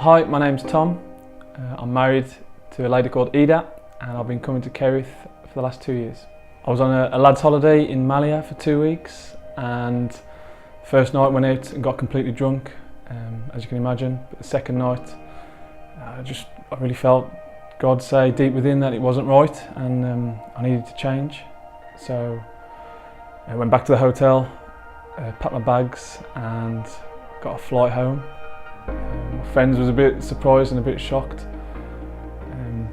Hi, my name's Tom. I'm married to a lady called Ida and I've been coming to Kerrith for the last 2 years. I was on a lad's holiday in Malia for 2 weeks, and first night went out and got completely drunk, as you can imagine. But the second night I really felt God say deep within that it wasn't right, and I needed to change. So I went back to the hotel, packed my bags and got a flight home. My friends was a bit surprised and a bit shocked. And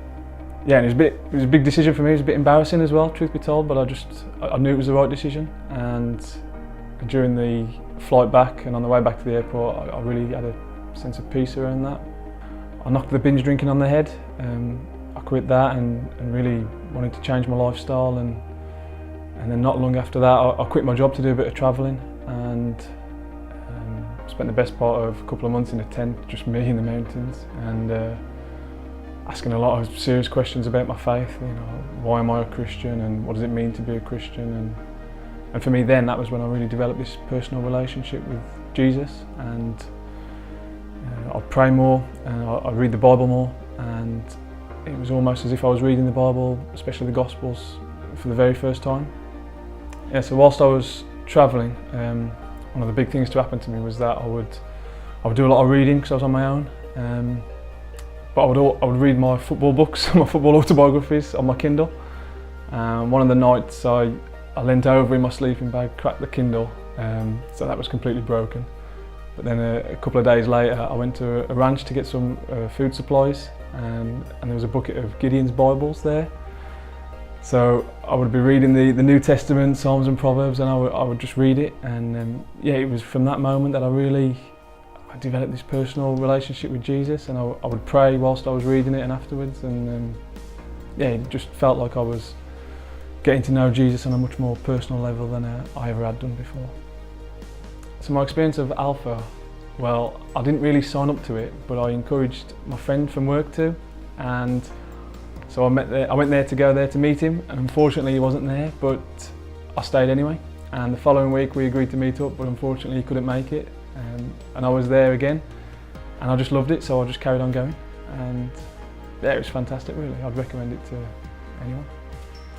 it was a big decision for me. It was a bit embarrassing as well, truth be told, but I knew it was the right decision. And during the flight back and on the way back to the airport, I really had a sense of peace around that. I knocked the binge drinking on the head. I quit that and really wanted to change my lifestyle, and then not long after that I quit my job to do a bit of travelling, and spent the best part of a couple of months in a tent, just me in the mountains, and asking a lot of serious questions about my faith. You know, why am I a Christian, and what does it mean to be a Christian? And for me then, that was when I really developed this personal relationship with Jesus, and I'd pray more, and I'd read the Bible more, and it was almost as if I was reading the Bible, especially the Gospels, for the very first time. Yeah, so whilst I was travelling, one of the big things to happen to me was that I would do a lot of reading because I was on my own, but I would read my football books, my football autobiographies on my Kindle. One of the nights I leant over in my sleeping bag, cracked the Kindle, so that was completely broken. But then a couple of days later I went to a ranch to get some food supplies, and there was a bucket of Gideon's Bibles there. So I would be reading the New Testament, Psalms and Proverbs, and I would just read it. And it was from that moment that I developed this personal relationship with Jesus, and I would pray whilst I was reading it and afterwards. And it just felt like I was getting to know Jesus on a much more personal level than I ever had done before. So my experience of Alpha, well, I didn't really sign up to it, but I encouraged my friend from work to, and so I went there to meet him, and unfortunately he wasn't there, but I stayed anyway. And the following week we agreed to meet up, but unfortunately he couldn't make it, and I was there again, and I just loved it, so I just carried on going. And it was fantastic, really. I'd recommend it to anyone,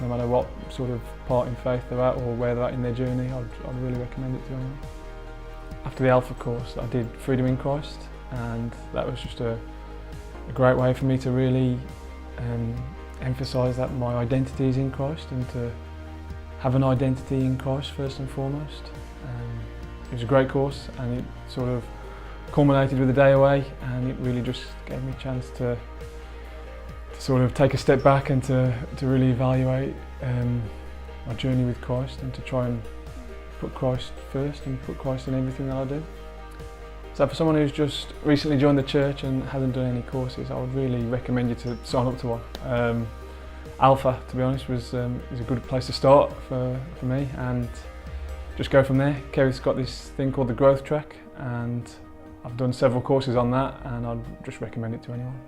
no matter what sort of part in faith they're at or where they're at in their journey. I'd really recommend it to anyone. After the Alpha course, I did Freedom in Christ, and that was just a great way for me to really emphasise that my identity is in Christ, and to have an identity in Christ first and foremost. It was a great course, and it sort of culminated with a day away, and it really just gave me a chance to sort of take a step back and to really evaluate my journey with Christ, and to try and put Christ first and put Christ in everything that I do. So for someone who's just recently joined the church and hasn't done any courses, I would really recommend you to sign up to one. Alpha, to be honest, is a good place to start for me, and just go from there. Kerrith's got this thing called the Growth Track, and I've done several courses on that, and I'd just recommend it to anyone.